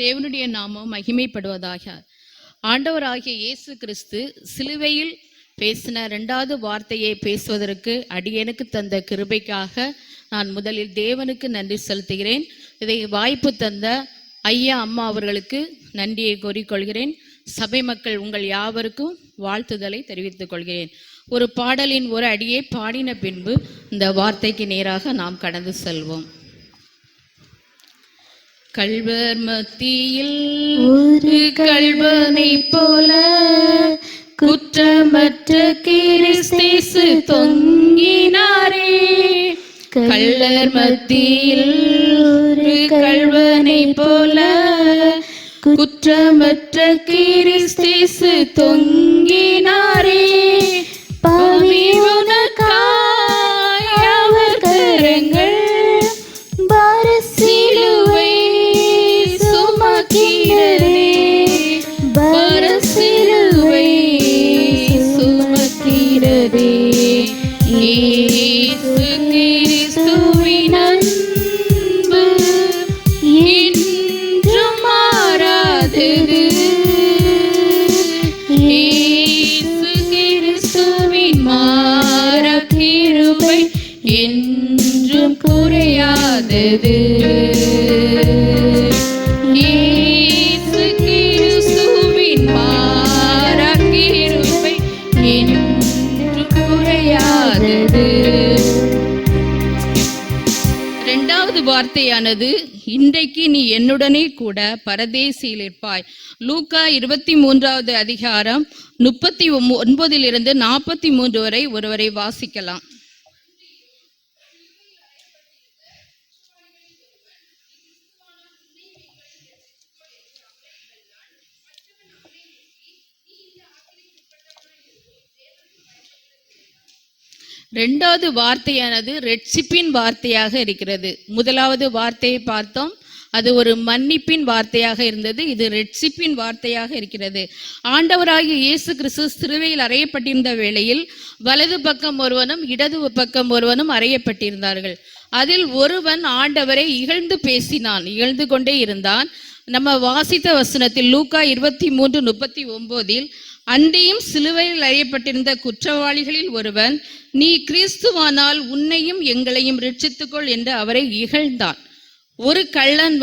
தேவனுடைய நாமம் மகிமைப்படுவதாக. ஆண்டவராகிய இயேசு கிறிஸ்து சிலுவையில் பேசின 2வது வார்த்தையை பேசுவதற்கு அடியேனுக்கு தந்த கிருபைக்காக நான் முதலில் தேவனுக்கு நன்றி செலுத்துகிறேன். இதை வாய்ப்பு தந்த ஐயா அம்மா அவர்களுக்கு நன்றியை கூறிக்கொள்கிறேன். சபை மக்கள் உங்கள் யாவருக்கும் வாழ்த்துதலை தெரிவித்துக் கொள்கிறேன். ஒரு பாடலின் ஒரு அடியை பாடின பின்பு இந்த வார்த்தைக்கு நேராக நாம் கடந்து செல்வோம். கள்வர் மத்தியில் ஒரு கள்வனை போல குற்றமற்ற கிறிஸ்து தொங்கினாரே. கள்ளர் மத்தியில் ஒரு கள்வனை போல குற்றமற்ற கிறிஸ்து தொங்கினாரே. பாவியுனக்காய் அவர் கரங்கள் பாரசிலுவை சுமக்கிறதே. பாரசிலுவை சுமக்கிறதே. இயேசு கிறிஸ்துவின் அன்பு என்றும் மாறாதது. இயேசு கிறிஸ்துவின் மாறா கிருபை என்றும் குறையாதது. இயேசு கிறிஸ்துவின் மாறா கிருபை என்றும் குறையாதது. 2வது வார்த்தையானது, இன்றைக்கு நீ என்னுடனே கூட பரதேசியில் இருப்பாய். லூக்கா 23வது அதிகாரம் 39 43 வரை ஒருவரை வாசிக்கலாம். ரெண்டாவது வார்த்தையானது ரட்சிப்பின் வார்த்தையாக இருக்கிறது. முதலாவது வார்த்தையை பார்த்தோம், அது ஒரு மன்னிப்பின் வார்த்தையாக இருந்தது. இது ரட்சிப்பின் வார்த்தையாக இருக்கிறது. ஆண்டவராகிய இயேசு கிறிஸ்து சிலுவையில் அறையப்பட்டிருந்த வேளையில் வலது பக்கம் ஒருவனும் இடது பக்கம் ஒருவனும் அறையப்பட்டிருந்தார்கள். அதில் ஒருவன் ஆண்டவரை இகழ்ந்து பேசினான், இகழ்ந்து கொண்டே இருந்தான். நம்ம வாசித்த வசனத்தில் லூக்கா 23:39 அன்றியும் சிலுவையில் அறையப்பட்டிருந்த குற்றவாளிகளில் ஒருவன், நீ கிறிஸ்துவானால் உன்னையும் எங்களையும் ரட்சித்துக்கொள் என்று அவரை இகழ்ந்தான். ஒரு கள்ளன்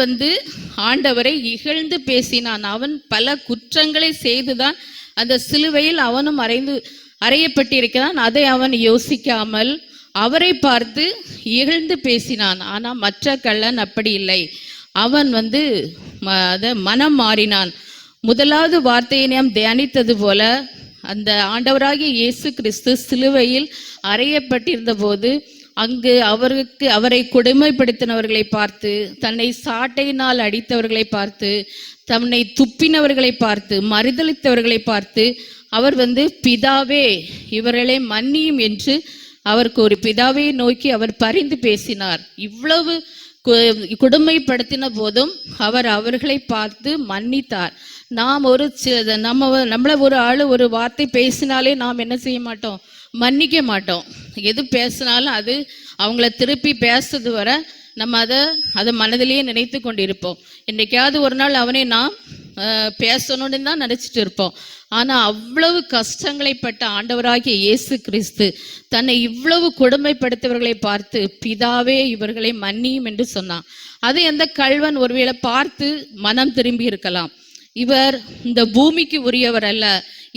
ஆண்டவரை இகழ்ந்து பேசினான். அவன் பல குற்றங்களை செய்துதான் அந்த சிலுவையில் அவனும் அறையப்பட்டிருக்கிறான். அதை அவன் யோசிக்காமல் அவரை பார்த்து இகழ்ந்து பேசினான். ஆனால் மற்ற கள்ளன் அப்படி இல்லை. அவன் மனம் மாறினான். முதலாவது வார்த்தையை நாம் தியானித்தது போல, அந்த ஆண்டவராகிய இயேசு கிறிஸ்து சிலுவையில் அறையப்பட்டிருந்த போது அங்கு அவரை கொடுமைப்படுத்தினவர்களை பார்த்து, தன்னை சாட்டையினால் அடித்தவர்களை பார்த்து, தன்னை துப்பினவர்களை பார்த்து, மறுதலித்தவர்களை பார்த்து அவர் பிதாவே இவர்களை மன்னியும் என்று அவர் கூறி பிதாவை நோக்கி அவர் பரிந்து பேசினார். இவ்வளவு கொடுமைப்படுத்தின போதும் அவர் அவர்களை பார்த்து மன்னித்தார். நாம் நம்மள ஒரு ஆள் ஒரு வார்த்தை பேசினாலே நாம் என்ன செய்ய மாட்டோம்? மன்னிக்க மாட்டோம். எது பேசினாலும் அது அவங்கள திருப்பி பேசுறது வர நம்ம அதை மனதிலேயே நினைத்து கொண்டிருப்போம். என்றைக்காவது ஒரு நாள் அவனை நாம் பேசணும்னு தான் நினைச்சிட்டு இருப்போம். ஆனா அவ்வளவு கஷ்டங்களைப்பட்ட ஆண்டவராகிய இயேசு கிறிஸ்து தன்னை இவ்வளவு கொடுமைப்படுத்தவர்களை பார்த்து பிதாவே இவர்களை மன்னியும் என்று சொன்னான். அதை அந்த கள்வன் ஒருவேளை பார்த்து மனம் திரும்பி இருக்கலாம். இவர் இந்த பூமிக்கு உரியவர் அல்ல,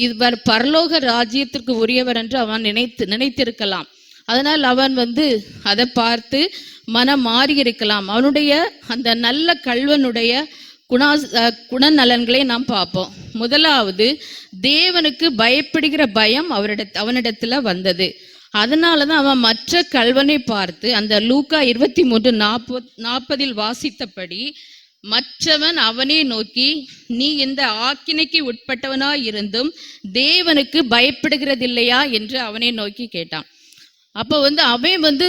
இவர் பரலோக ராஜ்யத்திற்கு உரியவர் என்று அவன் நினைத்திருக்கலாம். அதனால் அவன் அதை பார்த்து மனம் மாறி இருக்கலாம். அவனுடைய அந்த நல்ல கள்வனுடைய குணநலன்களை நாம் பார்ப்போம். முதலாவது, தேவனுக்கு பயப்படுகிற பயம் அவனிடத்துல வந்தது. அதனாலதான் அவன் மற்ற கள்வனை பார்த்து அந்த லூக்கா 23:40 வாசித்தபடி, மற்றவன் அவனை நோக்கி, நீ இந்த ஆக்கினைக்கு உட்பட்டவனாய் இருந்தும் தேவனுக்கு பயப்படுகிறதில்லையா என்று அவனை நோக்கி கேட்டான். அப்போ அவன்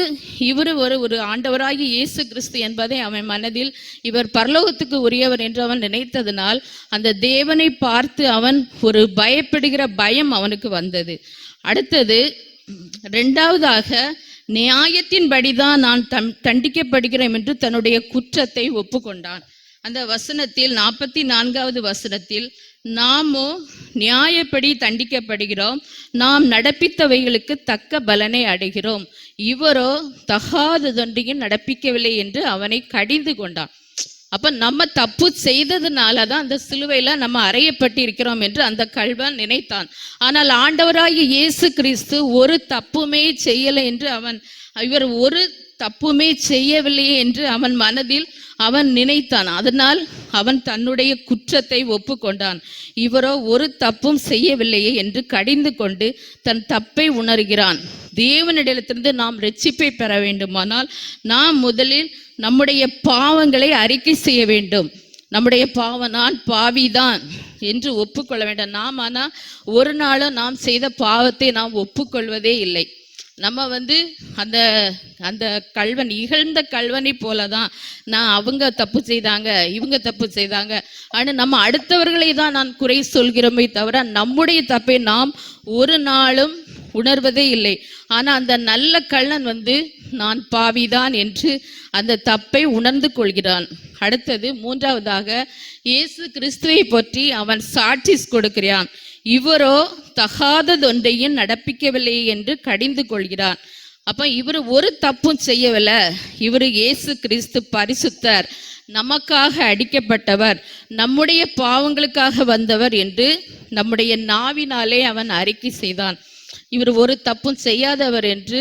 இவர் ஒரு ஆண்டவராகி இயேசு கிறிஸ்து என்பதை அவன் மனதில் இவர் பரலோகத்துக்கு உரியவர் என்று அவன் நினைத்ததனால் அந்த தேவனை பார்த்து அவன் ஒரு பயப்படுகிற பயம் அவனுக்கு வந்தது. அடுத்தது, 2வதாக, நியாயத்தின்படிதான் நான் தண்டிக்கப்படுகிறேன் என்று தன்னுடைய குற்றத்தை ஒப்புக்கொண்டான். அந்த வசனத்தில் 44வது வசனத்தில், நாமோ நியாயப்படி தண்டிக்கப்படுகிறோம், நாம் நடப்பித்தவைகளுக்கு தக்க பலனை அடைகிறோம், இவரோ தகாததொன்றையும் நடப்பிக்கவில்லை என்று அவனை கடிந்து கொண்டான். அப்ப நம்ம தப்பு செய்ததுனாலதான் அந்த சிலுவையில நம்ம அறையப்பட்டு இருக்கிறோம் என்று அந்த கள்வன் நினைத்தான். ஆனால் ஆண்டவராகிய இயேசு கிறிஸ்து ஒரு தப்புமே செய்யலை என்று இவர் ஒரு தப்புமே செய்யவில்லையே என்று அவன் மனதில் அவன் நினைத்தான். அதனால் அவன் தன்னுடைய குற்றத்தை ஒப்புக்கொண்டான். இவரோ ஒரு தப்பும் செய்யவில்லையே என்று கடிந்து கொண்டு தன் தப்பை உணர்கிறான். தேவனிடத்திலிருந்து நாம் இரட்சிப்பை பெற வேண்டுமானால் நாம் முதலில் நம்முடைய பாவங்களை அறிக்கை செய்ய வேண்டும். நம்முடைய பாவம், நான் பாவிதான் என்று ஒப்புக்கொள்ள வேண்டும். நாம் ஆனால் ஒரு நாளும் நாம் செய்த பாவத்தை நாம் ஒப்புக்கொள்வதே இல்லை. நம்ம அந்த அந்த கள்வன், இகழ்ந்த கள்வனை போலதான் நான் அவங்க தப்பு செய்தாங்க, இவங்க தப்பு செய்தாங்க, ஆனால் நம்ம அடுத்தவர்களை தான் நான் குறை சொல்கிறோமே தவிர நம்முடைய தப்பை நாம் ஒரு நாளும் உணர்வதே இல்லை. ஆனா அந்த நல்ல கள்ளன் நான் பாவிதான் என்று அந்த தப்பை உணர்ந்து கொள்கிறான். அடுத்தது மூன்றாவதாக இயேசு கிறிஸ்துவை பற்றி அவன் சாட்சி கொடுக்கிறான். இவரோ தகாததொன்றையும் நடப்பிக்கவில்லை என்று கடிந்து கொள்கிறான். அப்ப இவர் ஒரு தப்பும் செய்யவில்லை. இவர் இயேசு கிறிஸ்து பரிசுத்தர், நமக்காக அடிக்கப்பட்டவர், நம்முடைய பாவங்களுக்காக வந்தவர் என்று நம்முடைய நாவினாலே அவன் அறிக்கை செய்தான். இவர் ஒரு தப்பும் செய்யாதவர் என்று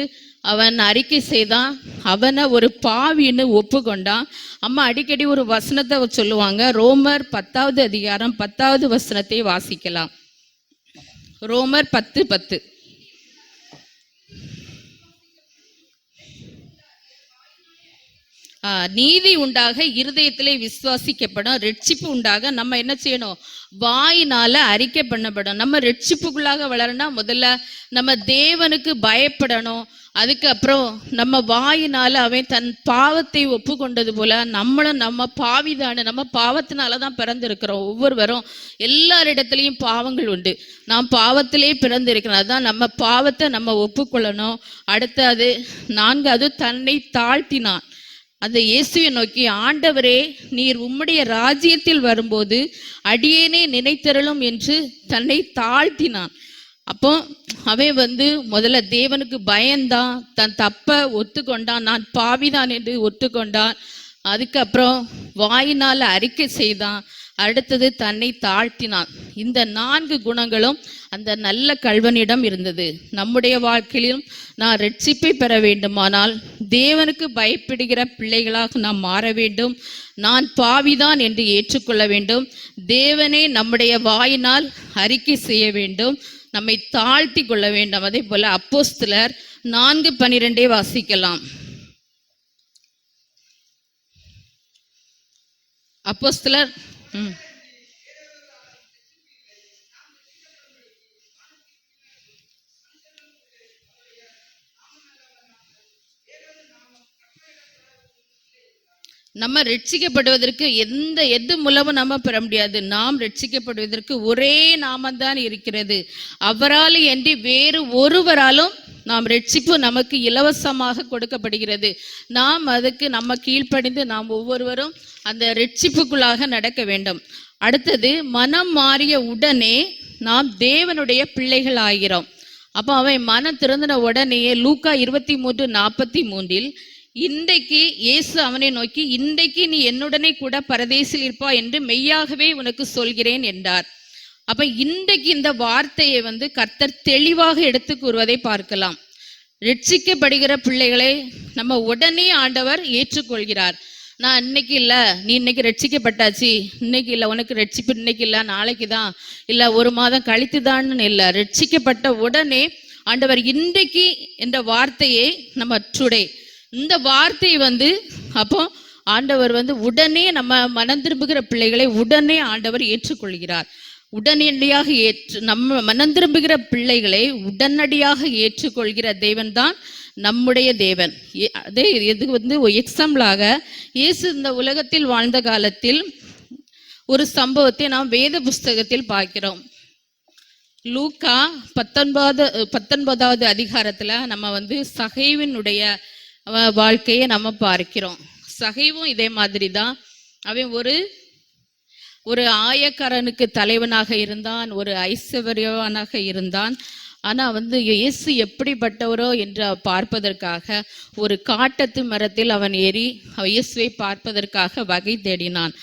அவன் அறிக்கை செய்தான். அவனை ஒரு பாவின்னு ஒப்புக்கொண்டான். அம்மா அடிக்கடி ஒரு வசனத்தை சொல்லுவாங்க. ரோமர் 10வது அதிகாரம் 10வது வசனத்தை வாசிக்கலாம். ரோமர் 10:10. நீதி உண்டாக இருதயத்திலே விசுவாசிக்கப்படும், ரட்சிப்பு உண்டாக நம்ம என்ன செய்யணும்? வாயினால அறிக்கை பண்ணப்படும். நம்ம ரட்சிப்புக்குள்ளாக வளரணும். முதல்ல நம்ம தேவனுக்கு பயப்படணும். அதுக்கப்புறம் நம்ம வாயினால அவன் தன் பாவத்தை ஒப்பு கொண்டது போல நம்மளும் நம்ம பாவிதானு, நம்ம பாவத்தினாலதான் பிறந்திருக்கிறோம். ஒவ்வொருவரும் எல்லாரிடத்துலையும் பாவங்கள் உண்டு. நாம் பாவத்திலே பிறந்திருக்கிறோம். அதுதான் நம்ம பாவத்தை நம்ம ஒப்புக்கொள்ளணும். அடுத்தது 4வது தன்னை தாழ்த்தினான். அந்த இயேசுவை நோக்கி, ஆண்டவரே, நீர் உம்முடைய ராஜ்யத்தில் வரும்போது அடியேனே நினைத்தருளும் என்று தன்னை தாழ்த்தினான். அப்போ அவன் முதல்ல தேவனுக்கு பயந்தான், தன் தப்பை ஒத்துக்கொண்டான், நான் பாவிதான் என்று ஒத்துக்கொண்டான். அதுக்கப்புறம் வாயினால அறிக்கை செய்தான். அடுத்தது தன்னை தாழ்த்தினான். இந்த 4 குணங்களும் அந்த நல்ல கள்வனிடம் இருந்தது. நம்முடைய வாழ்க்கையிலும் நான் ரட்சிப்பை பெற வேண்டுமானால் தேவனுக்கு பயப்படுகிற பிள்ளைகளாக நாம் மாற வேண்டும். நான் பாவிதான் என்று ஏற்றுக்கொள்ள வேண்டும். தேவனே நம்முடைய வாயினால் அறிக்கை செய்ய வேண்டும். நம்மை தாழ்த்தி கொள்ள வேண்டும். அதே போல அப்போஸ்தலர் 4:12 வாசிக்கலாம். அப்போஸ்தலர் நம்ம ரட்சிக்கப்படுவதற்கு எது மூலமும் நம்ம பெற முடியாது. நாம் ரட்சிக்கப்படுவதற்கு ஒரே நாமந்தான் இருக்கிறது. அவரால் என்று வேறு ஒருவராலும் நாம் ரட்சிப்பு நமக்கு இலவசமாக கொடுக்கப்படுகிறது. நாம் அதுக்கு நம்ம கீழ்ப்படிந்து நாம் ஒவ்வொருவரும் அந்த ரட்சிப்புக்குள்ளாக நடக்க வேண்டும். அடுத்தது மனம் மாறிய உடனே நாம் தேவனுடைய பிள்ளைகள் ஆகிறோம். அப்போ அவன் மனம் திறந்தின உடனேயே லூக்கா 23:43 இன்றைக்கு இயேசு அவனை நோக்கி, இன்றைக்கு நீ என்னுடனே கூட பரதேசில் இருப்பா என்று மெய்யாகவே உனக்கு சொல்கிறேன் என்றார். அப்ப இன்றைக்கு இந்த வார்த்தையை கர்த்தர் தெளிவாக எடுத்து கூறுவதை பார்க்கலாம். ரட்சிக்கப்படுகிற பிள்ளைகளை நம்ம உடனே ஆண்டவர் ஏற்றுக்கொள்கிறார். நான் இன்னைக்கு இல்லை, நீ இன்னைக்கு ரட்சிக்கப்பட்டாச்சு, இன்னைக்கு இல்லை, உனக்கு ரட்சிப்பு இன்னைக்கு இல்லை, நாளைக்கு தான் இல்லை, ஒரு மாதம் கழித்து தான் இல்லை. ரட்சிக்கப்பட்ட உடனே ஆண்டவர் இன்றைக்கு என்ற வார்த்தையை நம்ம டுடே, இந்த வார்த்தை அப்போ ஆண்டவர் உடனே நம்ம மனம் திரும்புகிற பிள்ளைகளை உடனே ஆண்டவர் ஏற்றுக்கொள்கிறார். உடனடியாக நம்ம மனம் திரும்புகிற பிள்ளைகளை உடனடியாக ஏற்றுக்கொள்கிற தேவன் தான் நம்முடைய தேவன். அதே இது எக்ஸாம்பிளாக இயேசு இந்த உலகத்தில் வாழ்ந்த காலத்தில் ஒரு சம்பவத்தை நாம் வேத புஸ்தகத்தில் பார்க்கிறோம். லூக்கா 19வது அதிகாரத்துல நம்ம சகைவினுடைய வாழ்க்கையை நம்ம பார்க்கிறோம். சகைவும் இதே மாதிரி தான். அவன் ஒரு ஆயக்காரனுக்கு தலைவனாக இருந்தான், ஒரு ஐஸ்வர்யவானாக இருந்தான். ஆனா இயேசு எப்படிப்பட்டவரோ என்று பார்ப்பதற்காக ஒரு காட்டத்து மரத்தில் அவன் ஏறி இயேசுவை பார்ப்பதற்காக வகை தேடினான்.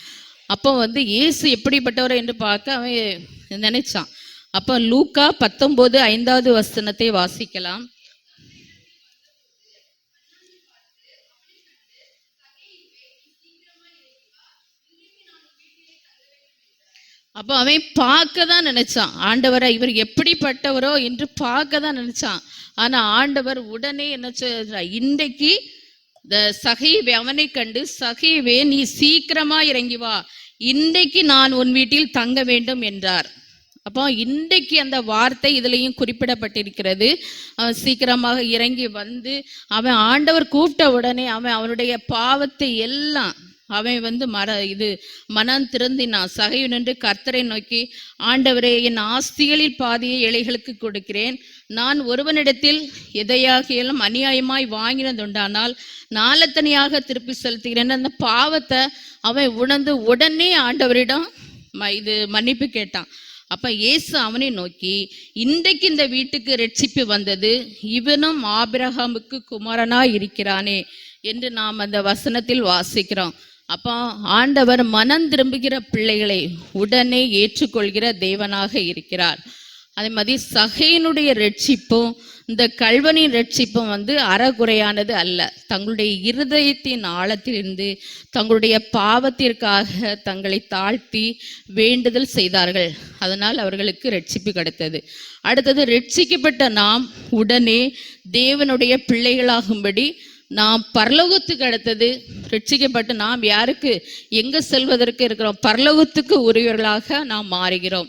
அப்போ இயேசு எப்படிப்பட்டவரோ என்று பார்க்க அவன் நினைச்சான். அப்போ லூக்கா 19:5 வாசிக்கலாம். அப்போ அவன் பார்க்க தான் நினைச்சான் ஆண்டவரை, இவர் எப்படிப்பட்டவரோ என்று பார்க்க தான் நினைச்சான். ஆனா ஆண்டவர் உடனே என்ன சொல்றார், இன்றைக்கு சகைவே அவனை கண்டு, சகைவே நீ சீக்கிரமா இறங்கி வா, இன்றைக்கு நான் உன் வீட்டில் தங்க வேண்டும் என்றார். அப்போ இன்றைக்கு அந்த வார்த்தை இதுலையும் குறிப்பிடப்பட்டிருக்கிறது. அவன் சீக்கிரமாக இறங்கி அவன் ஆண்டவர் கூப்பிட்ட உடனே அவனுடைய பாவத்தை எல்லாம் அவன் மனம் திருந்தினான். சகைவு நின்று கர்த்தரை நோக்கி, ஆண்டவரே, என் ஆஸ்திகளில் பாதியை ஏழைகளுக்கு கொடுக்கிறேன். நான் ஒருவனிடத்தில் எதையாகிலும் அநியாயமாய் வாங்கினதுண்டானால் நாலத்தனியாக திருப்பி செலுத்துகிறேன். அந்த பாவத்தை அவன் உணர்ந்து உடனே ஆண்டவரிடம் மன்னிப்பு கேட்டான். அப்ப இயேசு அவனை நோக்கி, இன்றைக்கு இந்த வீட்டுக்கு ரட்சிப்பு வந்தது, இவனும் ஆபிரகாமுக்கு குமாரனாய் இருக்கிறானே என்று நாம் அந்த வசனத்தில் வாசிக்கிறோம். அப்போ ஆண்டவர் மனம் திரும்புகிற பிள்ளைகளை உடனே ஏற்றுக்கொள்கிற தேவனாக இருக்கிறார். அதே மாதிரி சகையினுடைய ரட்சிப்பும் இந்த கல்வனின் ரட்சிப்பும் அறகுறையானது அல்ல. தங்களுடைய இருதயத்தின் ஆழத்திலிருந்து தங்களுடைய பாவத்திற்காக தங்களை தாழ்த்தி வேண்டுதல் செய்தார்கள். அதனால் அவர்களுக்கு ரட்சிப்பு கிடைத்தது. அடுத்தது, ரட்சிக்கப்பட்ட நாம் உடனே தேவனுடைய பிள்ளைகளாகும்படி நாம் பரலோகத்துக்கு அடுத்தது ரட்சிக்கப்பட்டு நாம் யாருக்கு எங்க செல்வதற்கு இருக்கிறோம், பரலோகத்துக்கு உரியவர்களாக நாம் மாறுகிறோம்.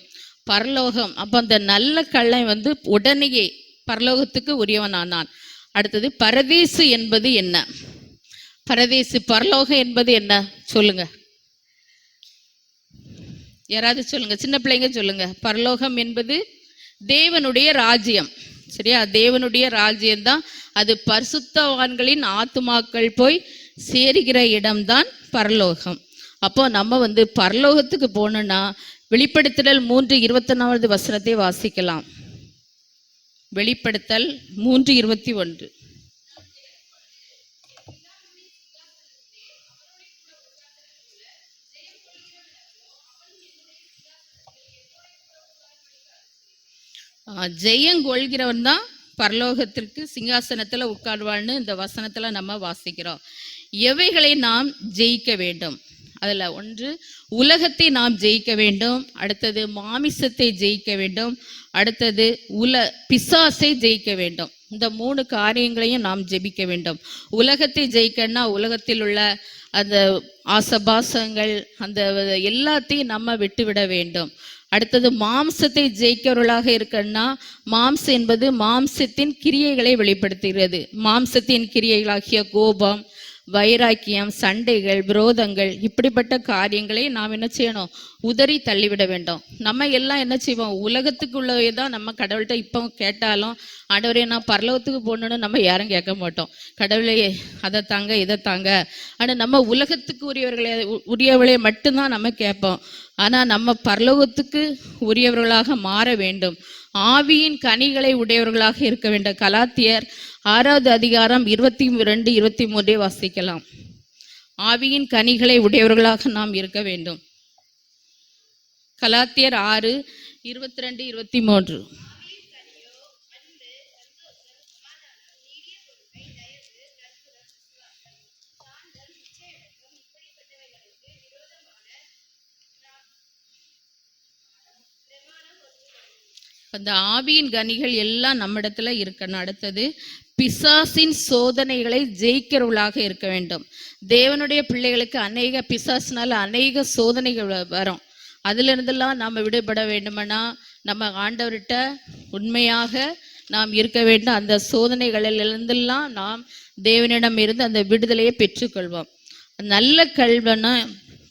பரலோகம். அப்போ அந்த நல்ல கள்ளன் உடனேயே பரலோகத்துக்கு உரியவனானான். அடுத்தது, பரதேசு என்பது என்ன? பரதேசு, பரலோகம் என்பது என்ன சொல்லுங்க, யாராவது சொல்லுங்க, சின்ன பிள்ளைங்க சொல்லுங்க. பரலோகம் என்பது தேவனுடைய ராஜ்யம். சரியா? தேவனுடைய ராஜ்யம்தான் அது. பரிசுத்தவான்களின் ஆத்துமாக்கள் போய் சேருகிற இடம்தான் பரலோகம். அப்போ நம்ம பரலோகத்துக்கு போனோம்னா வெளிப்படுத்தல் 3:21 வாசிக்கலாம். வெளிப்படுத்தல் 3:21. ஜெயங்கொள்கிறவன் தான் பரலோகத்திற்கு சிங்காசனத்துல உட்கார்வான்னு இந்த வசனத்துல நம்ம வாசிக்கிறோம். எவைகளை நாம் ஜெயிக்க வேண்டும்? அதுல ஒன்று, உலகத்தை நாம் ஜெயிக்க வேண்டும். அடுத்தது, மாமிசத்தை ஜெயிக்க வேண்டும். அடுத்தது, பிசாசை ஜெயிக்க வேண்டும். இந்த 3 காரியங்களையும் நாம் ஜெபிக்க வேண்டும். உலகத்தை ஜெயிக்கன்னா உலகத்தில் உள்ள அந்த ஆசபாசங்கள் அந்த எல்லாத்தையும் நம்ம விட்டுவிட வேண்டும். அடுத்தது, மாம்சத்தை ஜெயிக்கிறவர்களாக இருக்கன்னா, மாம்சம் என்பது மாம்சத்தின் கிரியைகளை வெளிப்படுத்துகிறது. மாம்சத்தின் கிரியைகளாகிய கோபம், வைராக்கியம், சண்டைகள், விரோதங்கள், இப்படிப்பட்ட காரியங்களை நாம் என்ன செய்யணும், உதறி தள்ளிவிட வேண்டும். நம்ம எல்லாம் என்ன செய்வோம், உலகத்துக்குள்ளவே தான் நம்ம கடவுள்கிட்ட இப்போ கேட்டாலும், ஆண்டவரே நான் பரலோகத்துக்கு போகணுன்னு நம்ம யாரும் கேட்க மாட்டோம். கடவுளையே அதை தாங்க இதை தாங்க. ஆனால் நம்ம உலகத்துக்கு உரியவர்களே மட்டும்தான் நம்ம கேட்போம். ஆனால் நம்ம பரலோகத்துக்கு உரியவர்களாக மாற வேண்டும். ஆவியின் கனிகளை உடையவர்களாக இருக்க வேண்டும். கலாத்தியர் 6:22-23 வாசிக்கலாம். ஆவியின் கனிகளை உடையவர்களாக நாம் இருக்க வேண்டும். கலாத்தியர் 6:22-23. அந்த ஆவியின் கனிகள் எல்லாம் நம்மிடத்துல இருக்கணும். அடுத்தது, பிசாசின் சோதனைகளை ஜெயிக்கிறவர்களாக இருக்க வேண்டும். தேவனுடைய பிள்ளைகளுக்கு பிசாசினால அநேக சோதனைகள் வரும். அதுல இருந்தெல்லாம் நாம் விடுபட வேண்டுமென்னா நம்ம ஆண்டவர்கிட்ட உண்மையாக நாம் இருக்க வேண்டும். அந்த சோதனைகளிலிருந்தெல்லாம் நாம் தேவனிடம் இருந்து அந்த விடுதலையை பெற்றுக்கொள்வோம். நல்ல கல்வனை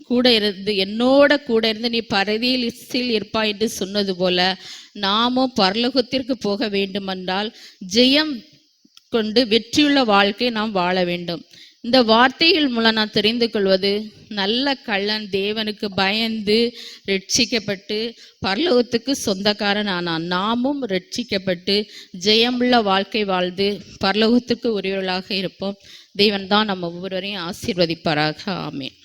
கூட இருந்து என்னோட கூட இருந்து நீ பரதீசில் இருப்பாய் என்று சொன்னது போல நாமும் பரலோகத்திற்கு போக வேண்டுமென்றால் ஜெயம் கொண்டு வெற்றியுள்ள வாழ்க்கை நாம் வாழ வேண்டும். இந்த வார்த்தைகள் மூலம் நான் தெரிந்து கொள்வது, நல்ல கள்ளன் தேவனுக்கு பயந்து ரட்சிக்கப்பட்டு பரலோகத்துக்கு சொந்தக்காரன் ஆனான். நாமும் ரட்சிக்கப்பட்டு ஜெயமுள்ள வாழ்க்கை வாழ்ந்து பரலோகத்துக்கு உரியவர்களாக இருப்போம். தேவன் தான் நம்ம ஒவ்வொருவரையும் ஆசீர்வதிப்பாராக. ஆமென்.